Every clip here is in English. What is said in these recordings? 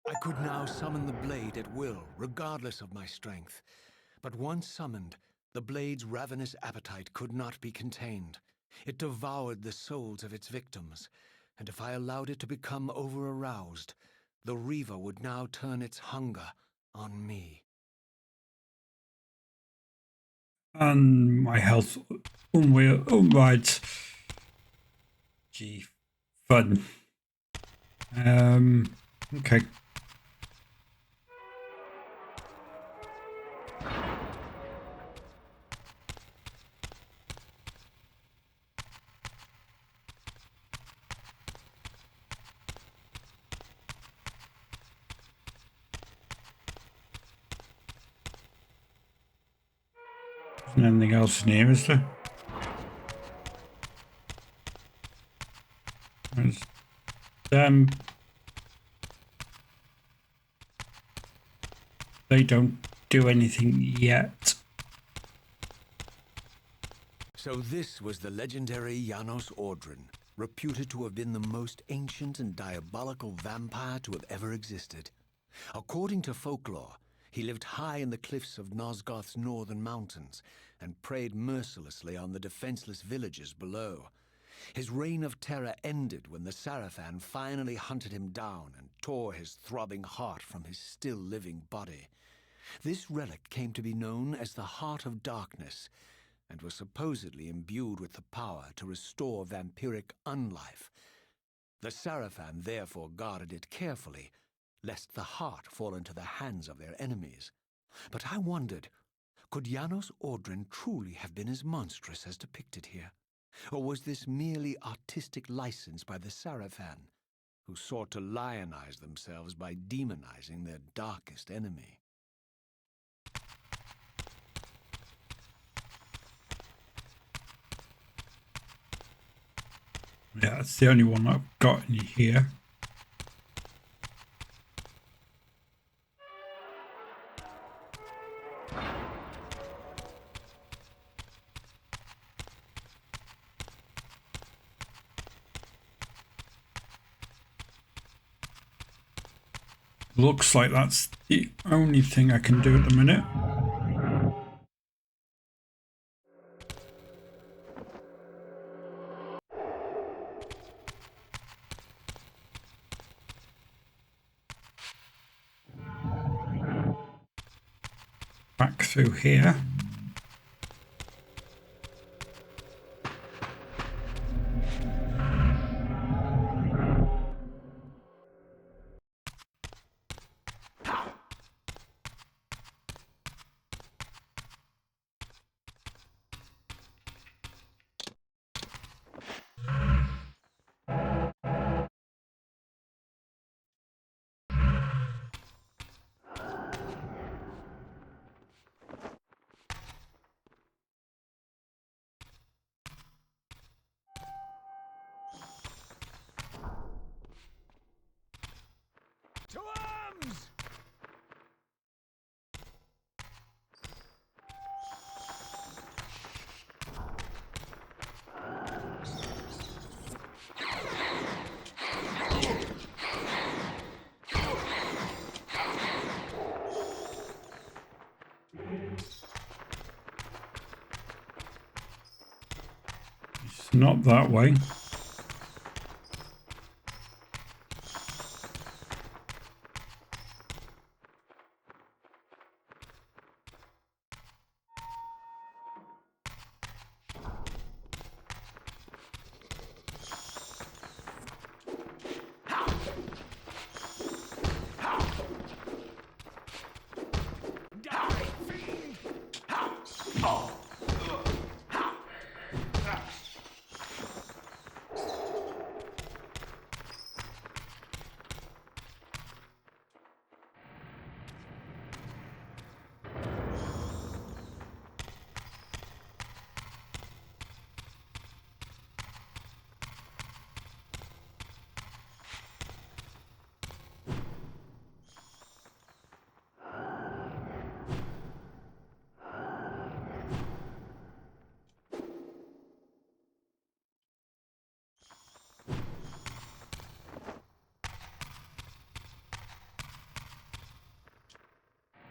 I could now summon the blade at will, regardless of my strength. But once summoned, the blade's ravenous appetite could not be contained. It devoured the souls of its victims, and if I allowed it to become over-aroused, the Reaver would now turn its hunger on me. And my health right. Gee, fun. Okay. Isn't anything else in here, is there? There's them. They don't do anything yet. So this was the legendary Janos Ordrin, reputed to have been the most ancient and diabolical vampire to have ever existed. According to folklore, he lived high in the cliffs of Nosgoth's northern mountains and preyed mercilessly on the defenseless villagers below. His reign of terror ended when the Sarafan finally hunted him down and tore his throbbing heart from his still-living body. This relic came to be known as the Heart of Darkness, and was supposedly imbued with the power to restore vampiric unlife. The Sarafan therefore guarded it carefully, lest the heart fall into the hands of their enemies. But I wondered, could Janos Ordrin truly have been as monstrous as depicted here? Or was this merely artistic license by the Sarafan, who sought to lionize themselves by demonizing their darkest enemy? Yeah, that's the only one I've got in here. Looks like that's the only thing I can do at the minute. Back through here. To arms! It's not that way.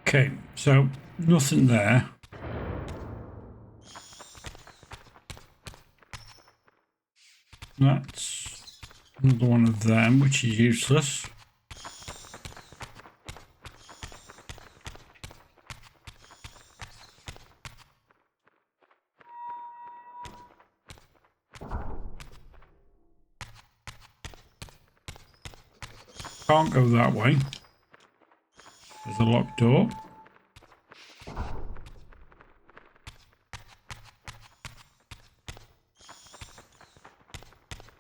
Okay, so nothing there. That's another one of them, which is useless. Can't go that way. There's a locked door.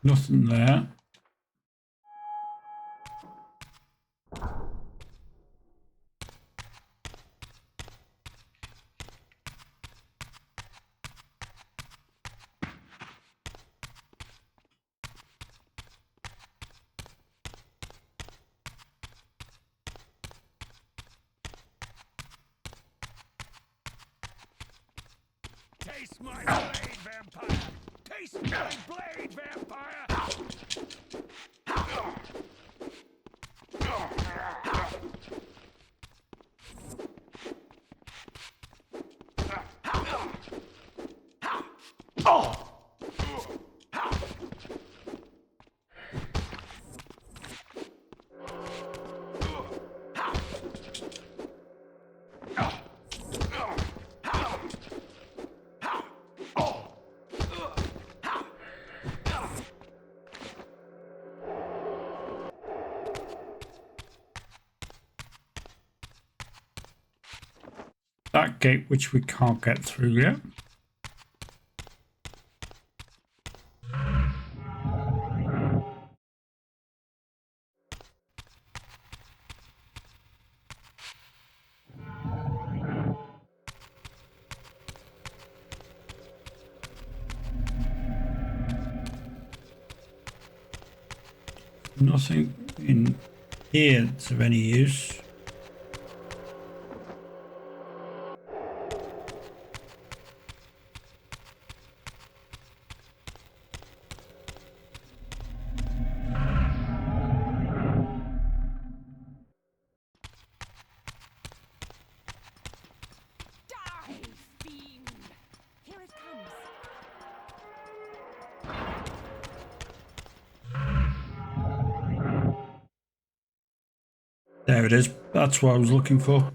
Nothing there. Taste my blade, vampire! Taste my blade, vampire! That gate which we can't get through yet. Nothing in here that's of any use. There it is. That's what I was looking for.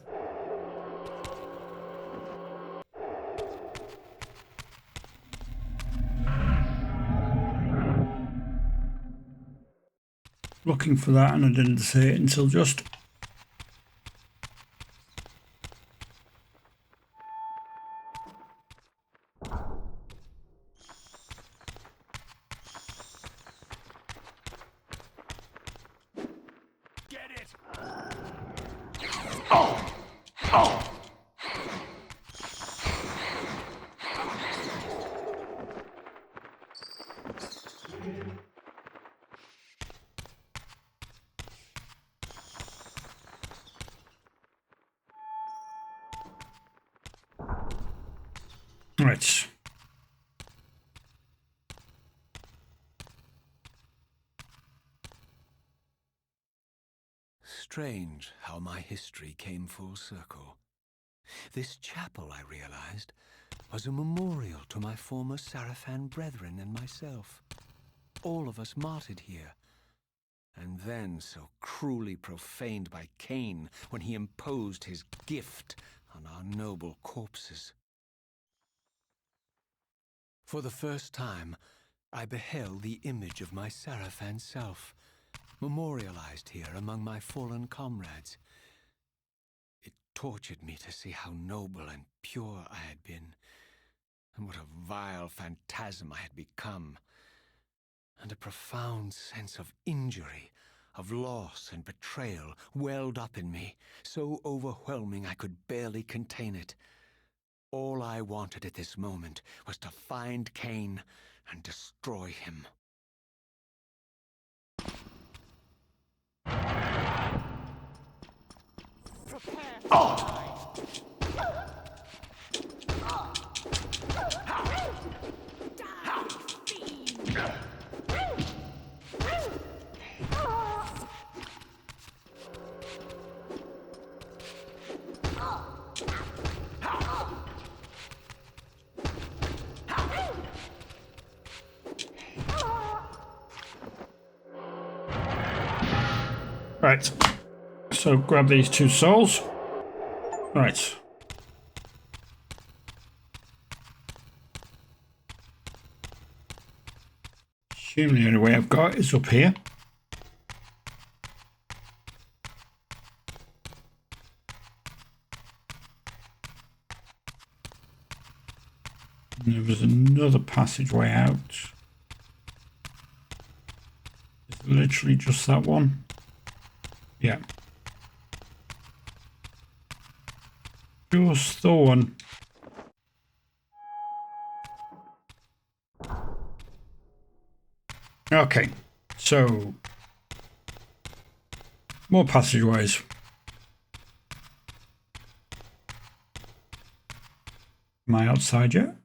Looking for that and I didn't see it until just. Get it! Right. Strange how my history came full circle. This chapel, I realized, was a memorial to my former Sarafan brethren and myself. All of us martyred here, and then so cruelly profaned by Kain when he imposed his gift on our noble corpses. For the first time, I beheld the image of my Sarafan self, memorialized here among my fallen comrades. It tortured me to see how noble and pure I had been, and what a vile phantasm I had become, and a profound sense of injury, of loss and betrayal welled up in me, so overwhelming I could barely contain it. All I wanted at this moment was to find Kain and destroy him. Prepare. Right. So grab these 2 souls. Right. Assume the only way I've got is up here. And there was another passageway out. It's literally just that one. Yeah. Just the one. Okay. So more passageways. Am I outside yet?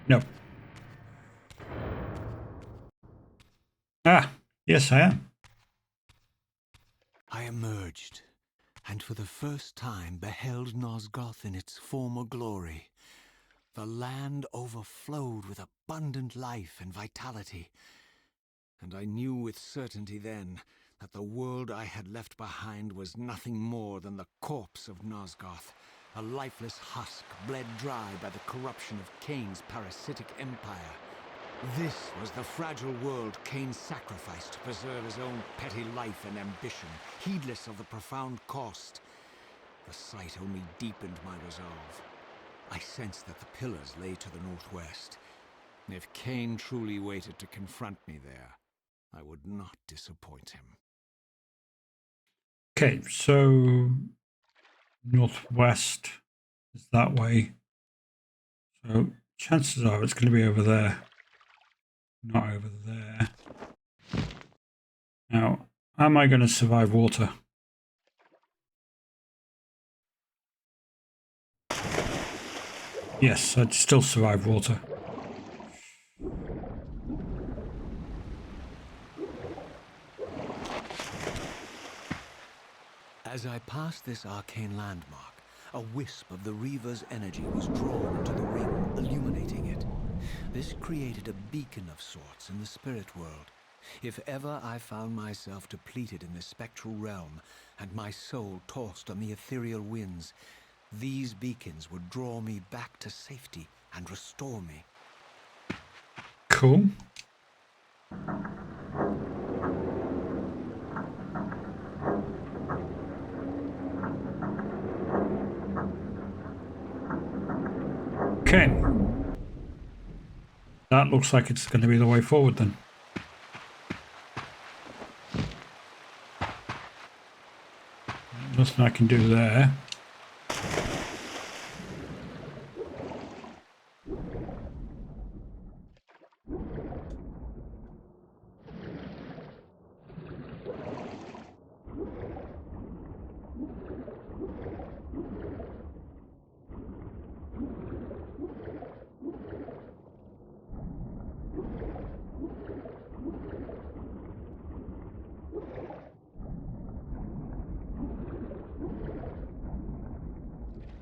No. Ah, yes I am. I emerged, and for the first time beheld Nosgoth in its former glory. The land overflowed with abundant life and vitality, and I knew with certainty then that the world I had left behind was nothing more than the corpse of Nosgoth, a lifeless husk bled dry by the corruption of Kain's parasitic empire. This was the fragile world Kain sacrificed to preserve his own petty life and ambition, heedless of the profound cost. The sight only deepened my resolve. I sensed that the pillars lay to the northwest. If Kain truly waited to confront me there, I would not disappoint him. Okay, so northwest is that way. So chances are it's going to be over there, not over there. Now, am I going to survive water? Yes, I'd still survive water. As I passed this arcane landmark, a wisp of the Reaver's energy was drawn into the ring, illuminating it. This created a beacon of sorts in the spirit world. If ever I found myself depleted in the spectral realm, and my soul tossed on the ethereal winds, these beacons would draw me back to safety and restore me. Cool. Okay. That looks like it's going to be the way forward then. Nothing I can do there.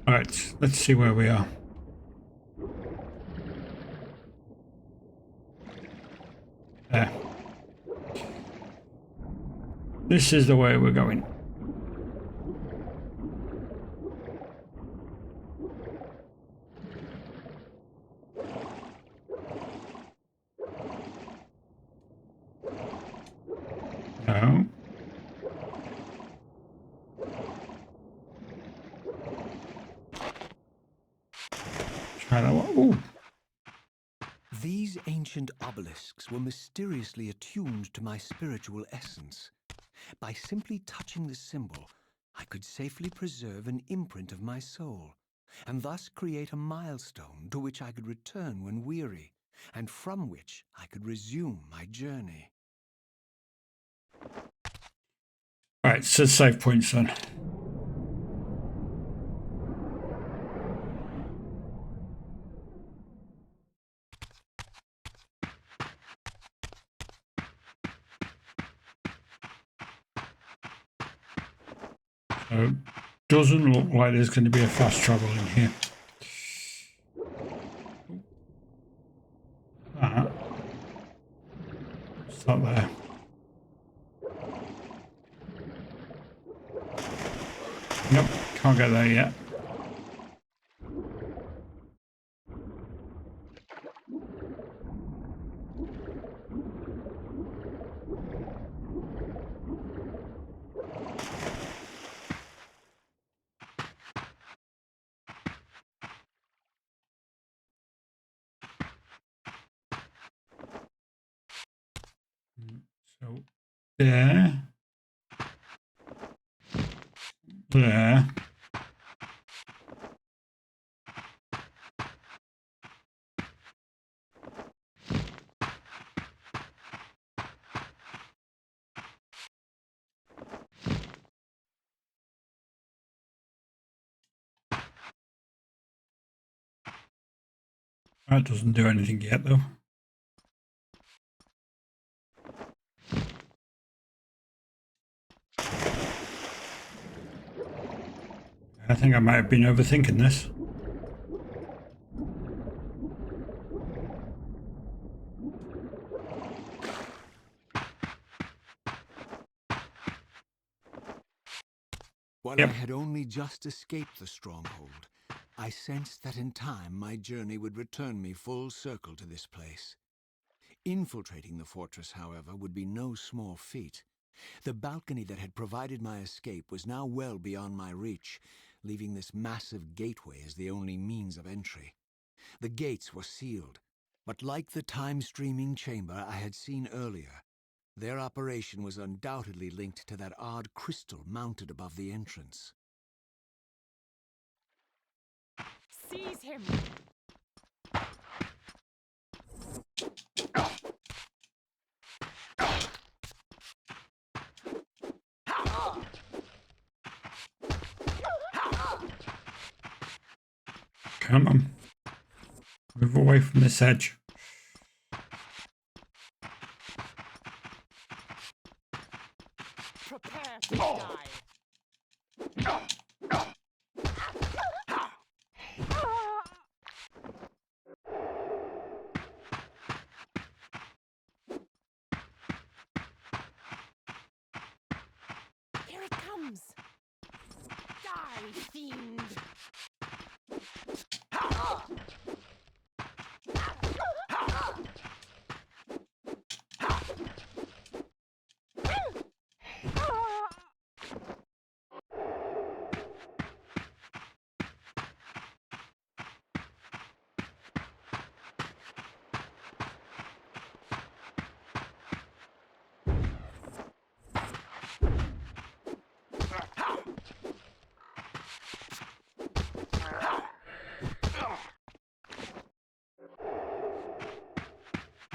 Alright, let's see where we are. There. This is the way we're going. No. Try that one. Ooh. These ancient obelisks were mysteriously attuned to my spiritual essence. By simply touching the symbol, I could safely preserve an imprint of my soul, and thus create a milestone to which I could return when weary, and from which I could resume my journey. Alright, so save points then. So doesn't look like there's going to be a fast travel in here. That. What's that there? Nope, can't get there yet. So there. There. That doesn't do anything yet, though. I think I might have been overthinking this. While I had only just escaped the stronghold, I sensed that in time my journey would return me full circle to this place. Infiltrating the fortress, however, would be no small feat. The balcony that had provided my escape was now well beyond my reach, leaving this massive gateway as the only means of entry. The gates were sealed, but like the time-streaming chamber I had seen earlier, their operation was undoubtedly linked to that odd crystal mounted above the entrance. Seize him! Come on. Move away from this edge. Prepare to die! Here it comes! Die, fiend!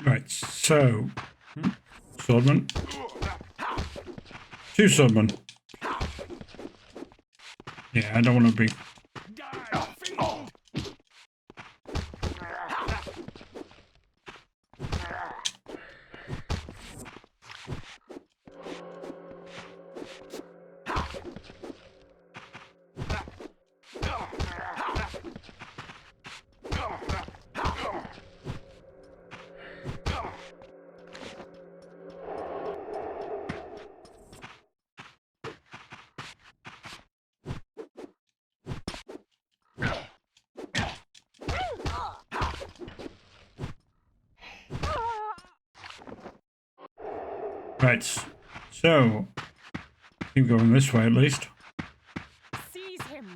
Right, so... Swordman. Two swordmen. Yeah, I don't want to be... Die, fiend! Right, so... keep going this way at least. Seize him!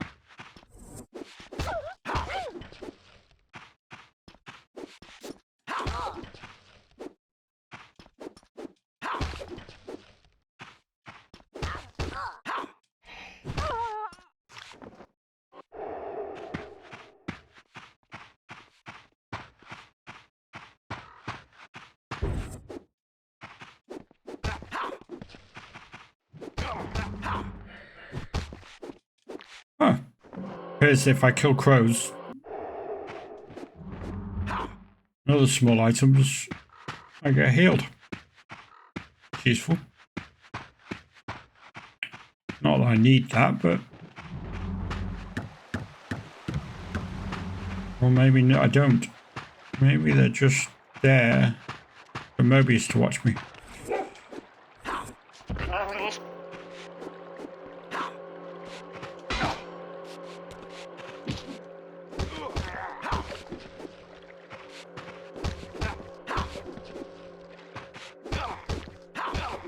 Huh. Appears if I kill crows... Another small items, I get healed. It's useful. Not that I need that, but Or maybe no, I don't. Maybe they're just there for Mobius to watch me.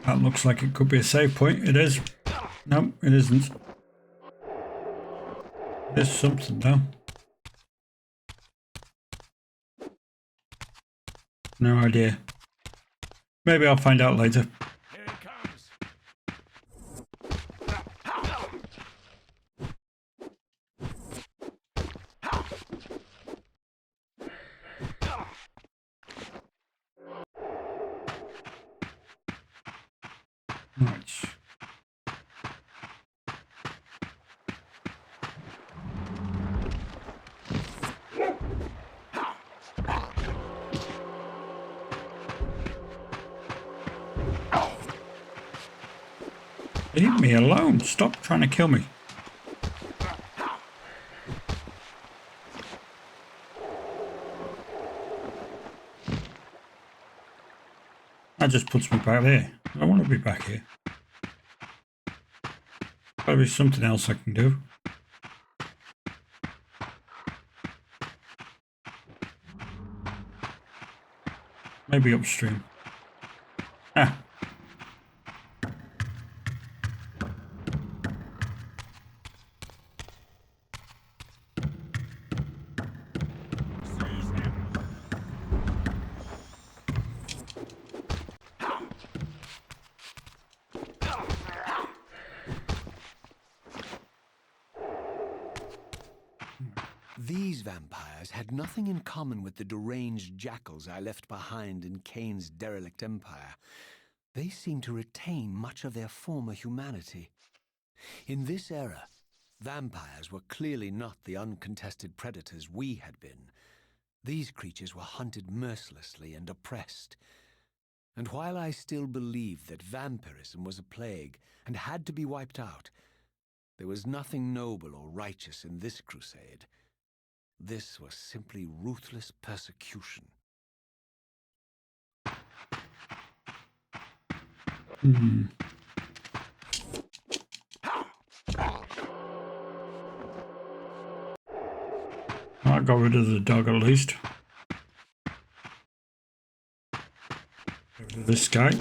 That looks like it could be a save point. It is. No, it isn't. There's something though. No idea. Maybe I'll find out later. Here it comes. Right. Leave me alone. Stop trying to kill me. That just puts me back there. I don't want to be back here. Gotta be something else I can do. Maybe upstream. Ah. Seize him. These vampires had nothing in common with the deranged jackals I left behind in Kain's derelict empire. They seemed to retain much of their former humanity. In this era, vampires were clearly not the uncontested predators we had been. These creatures were hunted mercilessly and oppressed. And while I still believed that vampirism was a plague and had to be wiped out, there was nothing noble or righteous in this crusade. This was simply ruthless persecution. I got rid of the dog at least. Get rid of this guy.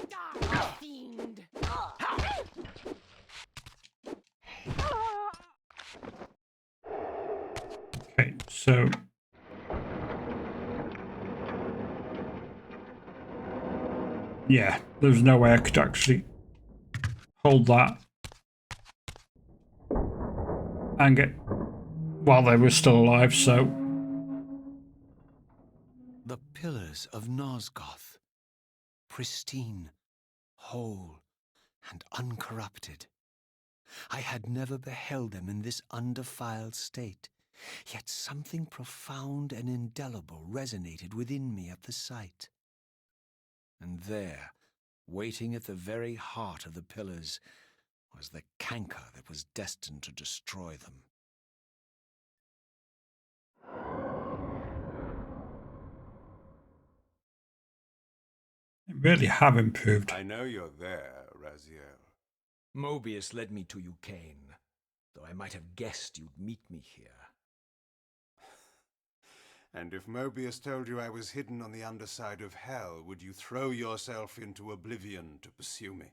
Die, fiend. Okay, so yeah, there's no way I could actually hold that and get while they were still alive, so The pillars of Nosgoth, pristine, whole, and uncorrupted. I had never beheld them in this undefiled state, yet something profound and indelible resonated within me at the sight. And there, waiting at the very heart of the pillars, was the canker that was destined to destroy them. they really have improved. I know you're there, Raziel. Mobius led me to you, Kain, though I might have guessed you'd meet me here. And if Mobius told you I was hidden on the underside of hell, would you throw yourself into oblivion to pursue me?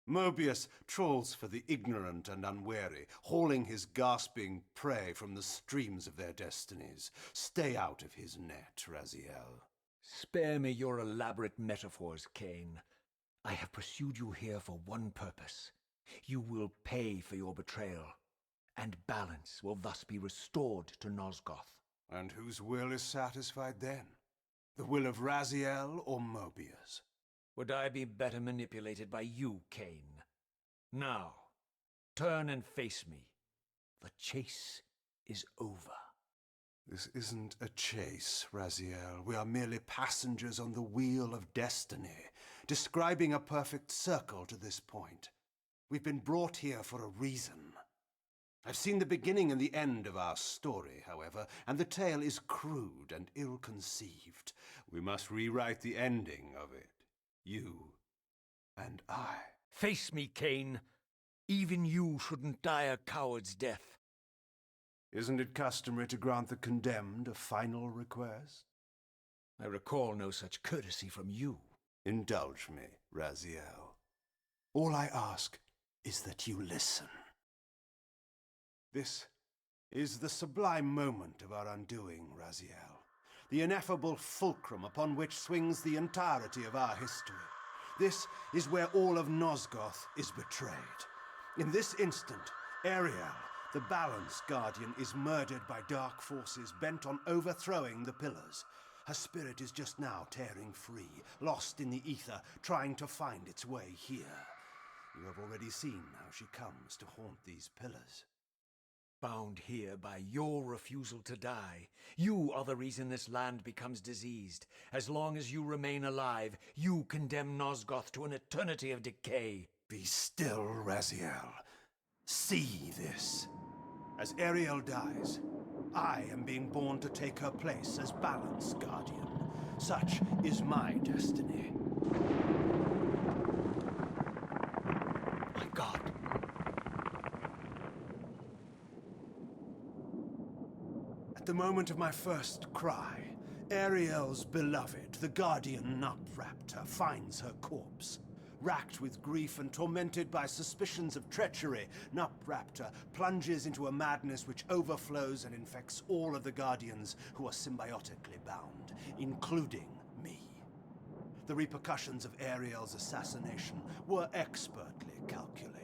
Mobius trawls for the ignorant and unwary, hauling his gasping prey from the streams of their destinies. Stay out of his net, Raziel. Spare me your elaborate metaphors, Kain. I have pursued you here for one purpose. You will pay for your betrayal, and balance will thus be restored to Nosgoth. And whose will is satisfied then? The will of Raziel or Mobius? Would I be better manipulated by you, Kain? Now, turn and face me. The chase is over. This isn't a chase, Raziel. We are merely passengers on the wheel of destiny, describing a perfect circle to this point. We've been brought here for a reason. I've seen the beginning and the end of our story, however, and the tale is crude and ill-conceived. We must rewrite the ending of it. You and I. Face me, Kain. Even you shouldn't die a coward's death. Isn't it customary to grant the condemned a final request? I recall no such courtesy from you. Indulge me, Raziel. All I ask is that you listen. This is the sublime moment of our undoing, Raziel. The ineffable fulcrum upon which swings the entirety of our history. This is where all of Nosgoth is betrayed. In this instant, Ariel, the Balance Guardian, is murdered by dark forces bent on overthrowing the Pillars. Her spirit is just now tearing free, lost in the ether, trying to find its way here. You have already seen how she comes to haunt these Pillars. Bound here by your refusal to die. You are the reason this land becomes diseased. As long as you remain alive, you condemn Nosgoth to an eternity of decay. Be still, Raziel. See this. As Ariel dies, I am being born to take her place as Balance Guardian. Such is my destiny. My God. At the moment of my first cry, Ariel's beloved, the Guardian Nupraptor, finds her corpse. Racked with grief and tormented by suspicions of treachery, Nupraptor plunges into a madness which overflows and infects all of the Guardians who are symbiotically bound, including me. The repercussions of Ariel's assassination were expertly calculated.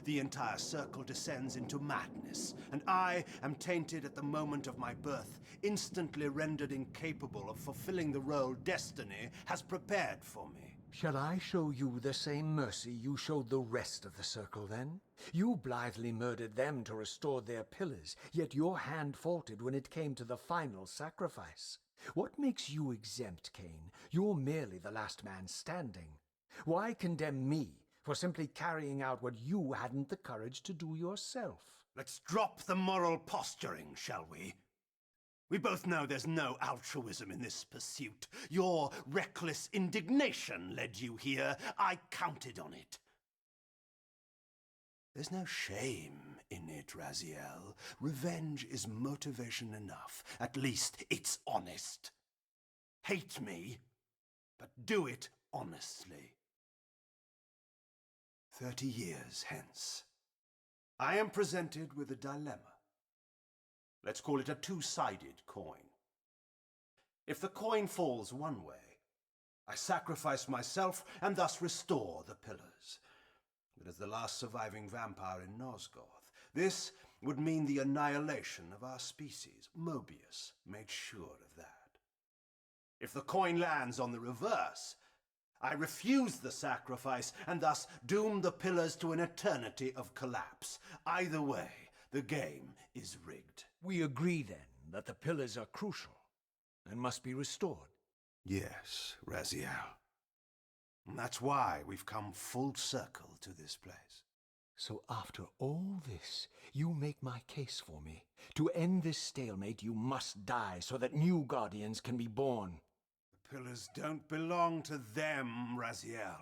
The entire circle descends into madness, and I am tainted at the moment of my birth, instantly rendered incapable of fulfilling the role destiny has prepared for me. Shall I show you the same mercy you showed the rest of the circle, then? You blithely murdered them to restore their pillars, yet your hand faltered when it came to the final sacrifice. What makes you exempt, Kain? You're merely the last man standing. Why condemn me for simply carrying out what you hadn't the courage to do yourself? Let's drop the moral posturing, shall we? We both know there's no altruism in this pursuit. Your reckless indignation led you here. I counted on it. There's no shame in it, Raziel. Revenge is motivation enough. At least it's honest. Hate me, but do it honestly. 30 years hence, I am presented with a dilemma. Let's call it a two-sided coin. If the coin falls one way, I sacrifice myself and thus restore the pillars. But as the last surviving vampire in Nosgoth, this would mean the annihilation of our species. Mobius made sure of that. If the coin lands on the reverse, I refuse the sacrifice and thus doom the pillars to an eternity of collapse. Either way, the game is rigged. We agree, then, that the pillars are crucial and must be restored. Yes, Raziel. And that's why we've come full circle to this place. So after all this, you make my case for me. To end this stalemate, you must die so that new Guardians can be born. The pillars don't belong to them, Raziel.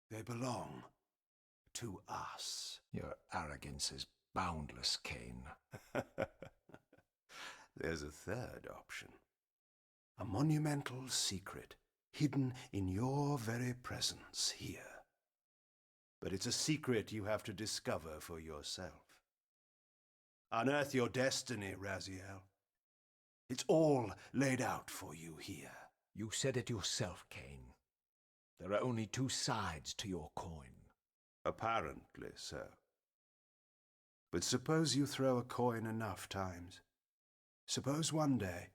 They belong to us. Your arrogance is boundless, Kain. There's a third option. A monumental secret, hidden in your very presence here. But it's a secret you have to discover for yourself. Unearth your destiny, Raziel. It's all laid out for you here. You said it yourself, Kain. There are only two sides to your coin. Apparently so. But suppose you throw a coin enough times. Suppose one day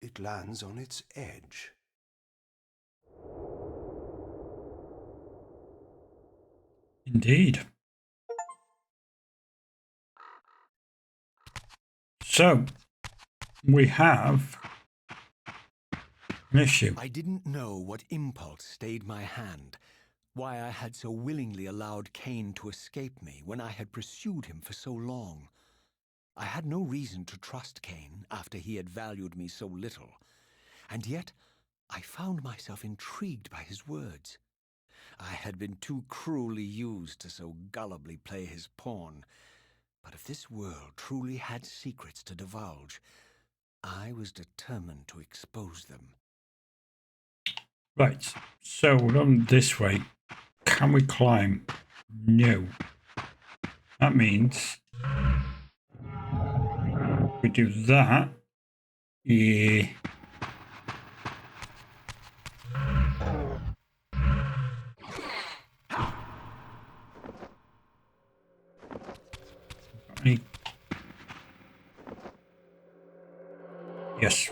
it lands on its edge. Indeed. So, we have an issue. I didn't know what impulse stayed my hand, why I had so willingly allowed Kain to escape me when I had pursued him for so long. I had no reason to trust Kain after he had valued me so little, and yet I found myself intrigued by his words. I had been too cruelly used to so gullibly play his pawn, but if this world truly had secrets to divulge, I was determined to expose them. Right, so we're on this way. Can we climb? No. That means we do that. Yeah. Any... Yes.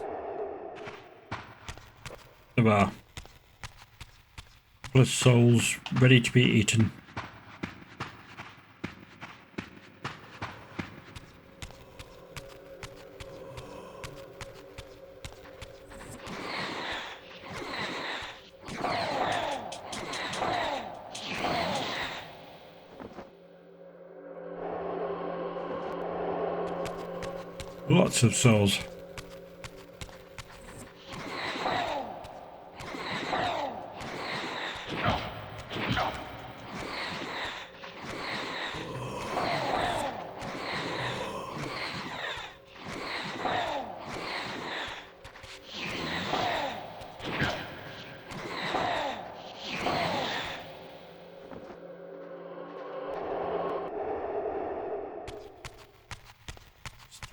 There are. Couple of souls ready to be eaten. Lots of souls.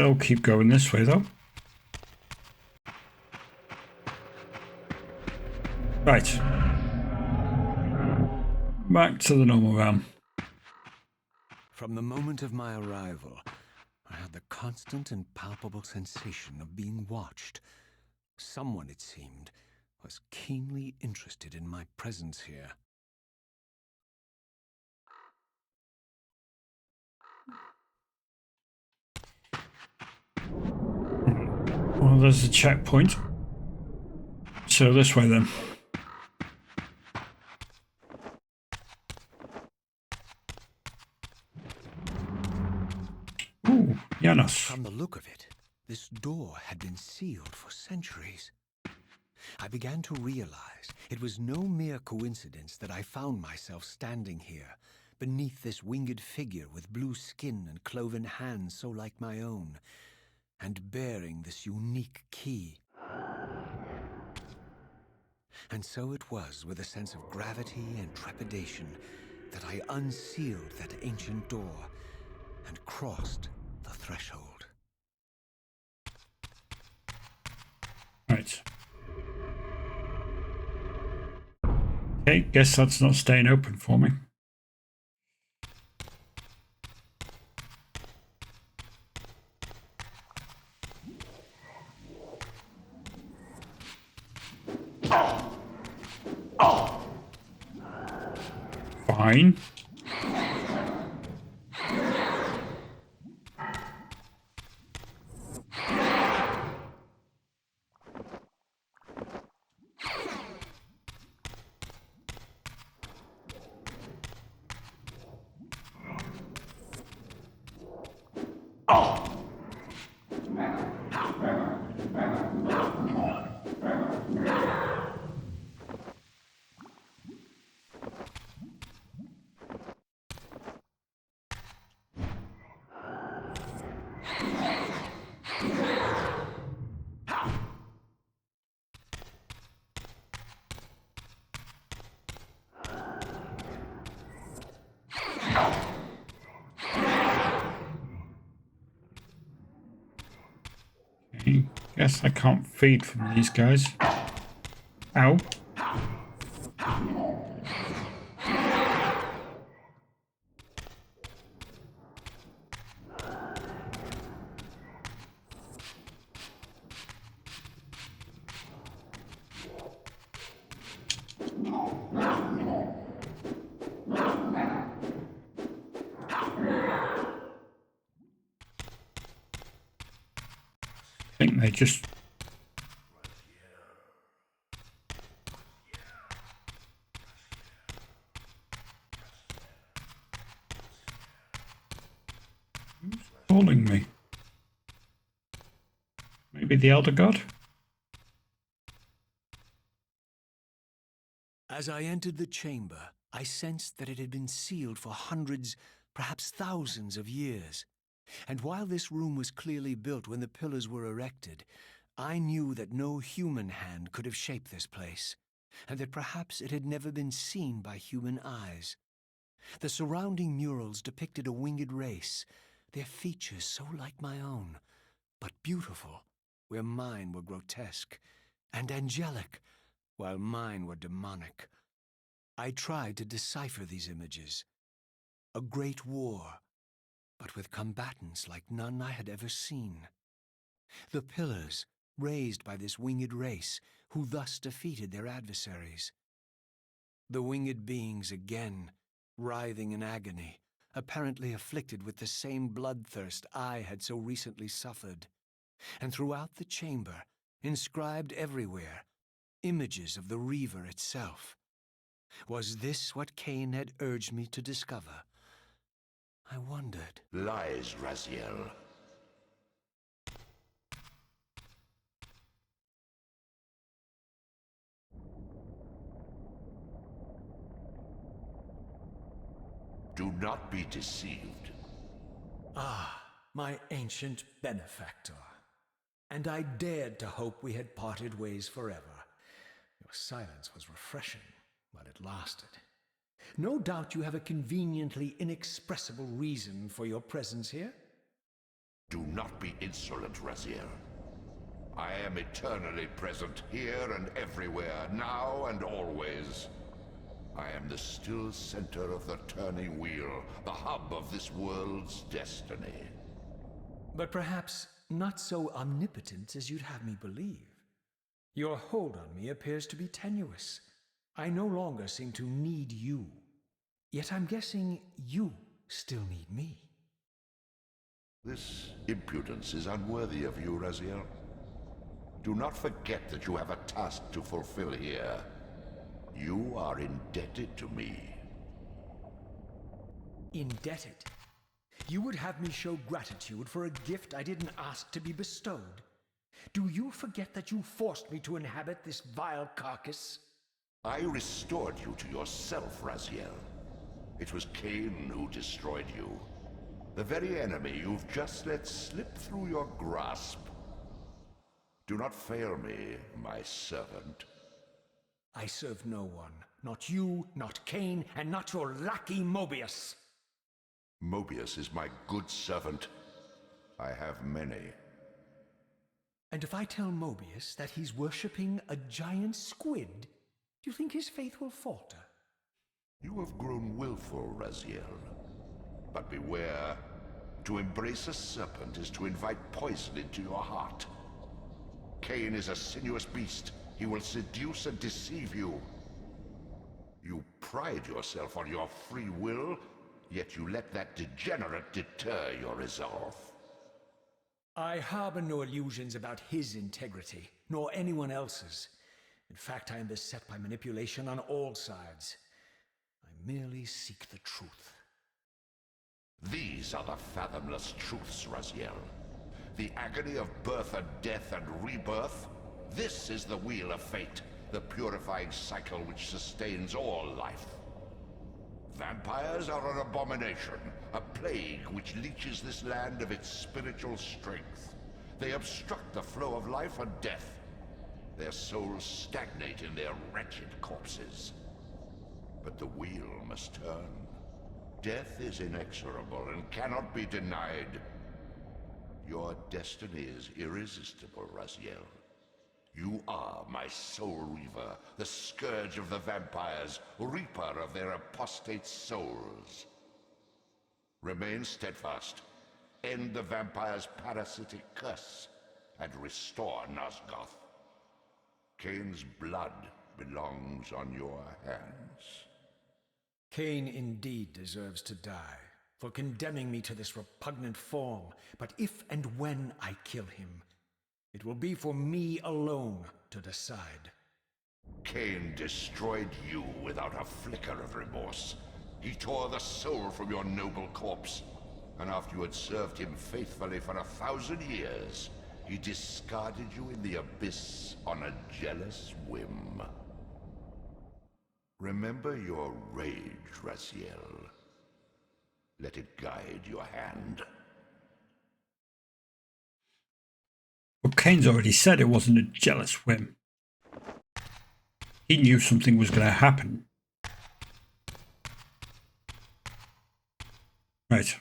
Still keep going this way though. Right. Back to the normal realm. From the moment of my arrival, I had the constant and palpable sensation of being watched. Someone, it seemed, was keenly interested in my presence here. Well, there's a checkpoint. So this way then. Ooh, Janos. From the look of it, this door had been sealed for centuries. I began to realize it was no mere coincidence that I found myself standing here, beneath this winged figure with blue skin and cloven hands so like my own, and bearing this unique key. And so it was with a sense of gravity and trepidation that I unsealed that ancient door and crossed the threshold. Right. Okay, guess that's not staying open for me. Fine. Okay, guess I can't feed from these guys. Ow. think they just... Who's calling me? Maybe the Elder God? As I entered the chamber, I sensed that it had been sealed for hundreds, perhaps thousands of years. And while this room was clearly built when the pillars were erected, I knew that no human hand could have shaped this place, and that perhaps it had never been seen by human eyes. The surrounding murals depicted a winged race, their features so like my own, but beautiful, where mine were grotesque, and angelic, while mine were demonic. I tried to decipher these images. A great war, but with combatants like none I had ever seen. The pillars, raised by this winged race, who thus defeated their adversaries. The winged beings again, writhing in agony, apparently afflicted with the same bloodthirst I had so recently suffered. And throughout the chamber, inscribed everywhere, images of the Reaver itself. Was this what Kain had urged me to discover? I wondered. Lies, Raziel. Do not be deceived. Ah, my ancient benefactor. And I dared to hope we had parted ways forever. Your silence was refreshing while it lasted. No doubt you have a conveniently inexpressible reason for your presence here? Do not be insolent, Raziel. I am eternally present here and everywhere, now and always. I am the still center of the turning wheel, the hub of this world's destiny. But perhaps not so omnipotent as you'd have me believe. Your hold on me appears to be tenuous. I no longer seem to need you. Yet I'm guessing you still need me. This impudence is unworthy of you, Raziel. Do not forget that you have a task to fulfill here. You are indebted to me. Indebted? You would have me show gratitude for a gift I didn't ask to be bestowed? Do you forget that you forced me to inhabit this vile carcass? I restored you to yourself, Raziel. It was Kain who destroyed you. The very enemy you've just let slip through your grasp. Do not fail me, my servant. I serve no one. Not you, not Kain, and not your lackey Mobius. Mobius is my good servant. I have many. And if I tell Mobius that he's worshipping a giant squid, do you think his faith will falter? You have grown willful, Raziel. But beware. To embrace a serpent is to invite poison into your heart. Kain is a sinuous beast. He will seduce and deceive you. You pride yourself on your free will, yet you let that degenerate deter your resolve. I harbor no illusions about his integrity, nor anyone else's. In fact, I am beset by manipulation on all sides. I merely seek the truth. These are the fathomless truths, Raziel. The agony of birth and death and rebirth. This is the wheel of fate, the purifying cycle which sustains all life. Vampires are an abomination, a plague which leeches this land of its spiritual strength. They obstruct the flow of life and death. Their souls stagnate in their wretched corpses. But the wheel must turn. Death is inexorable and cannot be denied. Your destiny is irresistible, Raziel. You are my soul reaver, the scourge of the vampires, reaper of their apostate souls. Remain steadfast, end the vampire's parasitic curse, and restore Nosgoth. Kain's blood belongs on your hands. Kain indeed deserves to die for condemning me to this repugnant form, but if and when I kill him, It will be for me alone to decide. Kain destroyed you without a flicker of remorse. He tore the soul from your noble corpse. And after you had served him faithfully for 1,000 years, he discarded you in the abyss on a jealous whim. Remember your rage, Raziel. Let it guide your hand. But Kane's already said it wasn't a jealous whim. He knew something was going to happen. Right.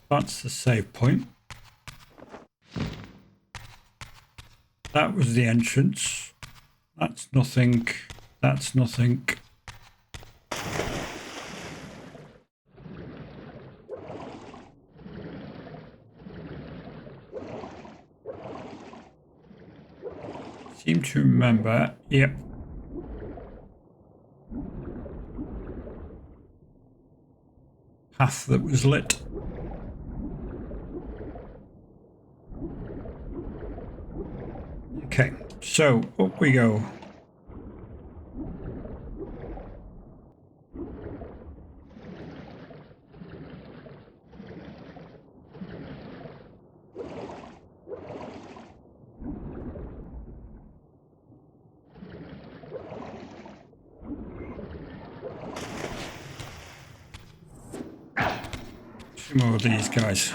That's the save point. That was the entrance. That's nothing. That's nothing. Seem to remember. Yep. Path that was lit. Okay, so up we go. Two more of these guys.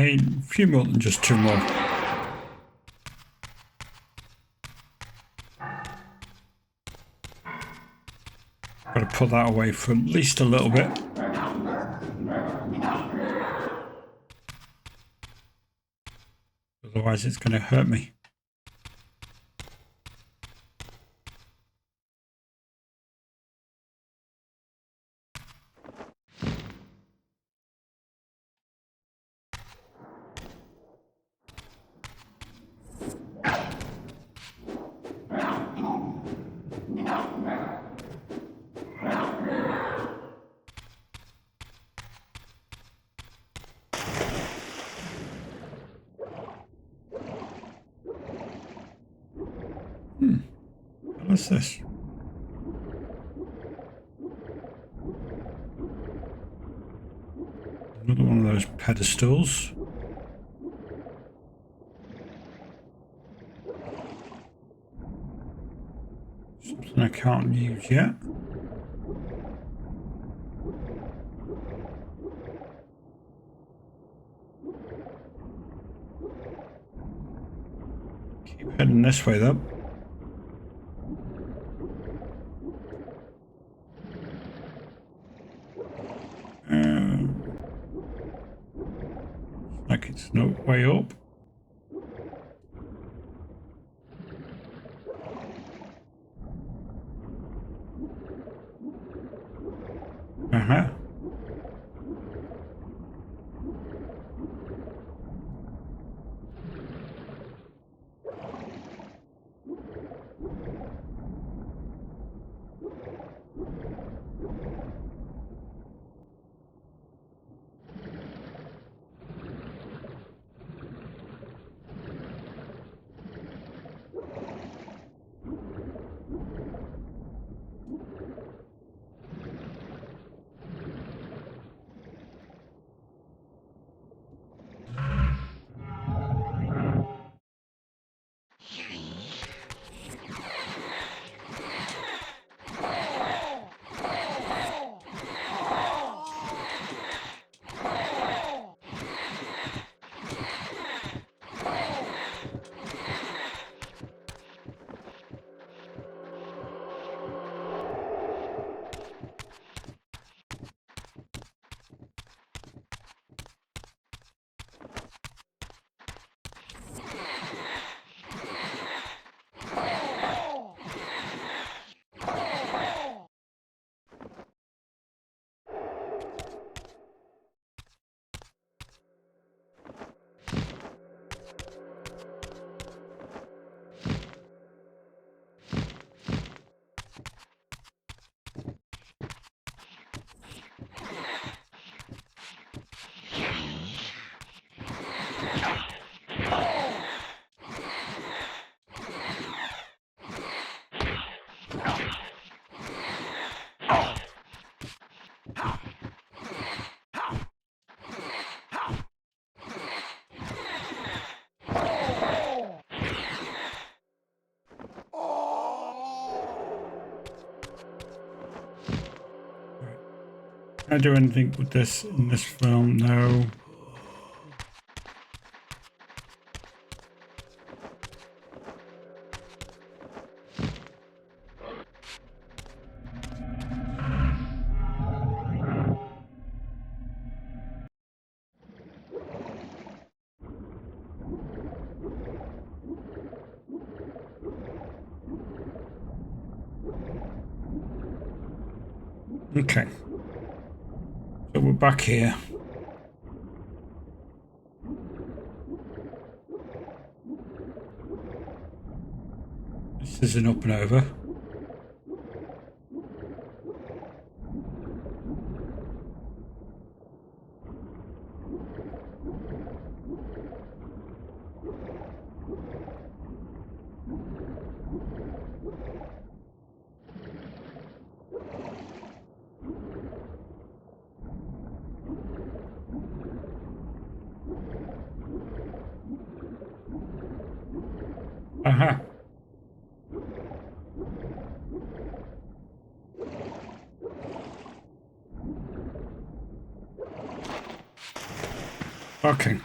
A few more than just two more. Got to put that away for at least a little bit. Otherwise it's going to hurt me. What's this? Another one of those pedestals. Something I can't use yet. Keep heading this way though. Like it's no way up. Uh-huh. Can I do anything with this in this film? No. Okay. So we're back here. This is an up and over. Aha. Okay.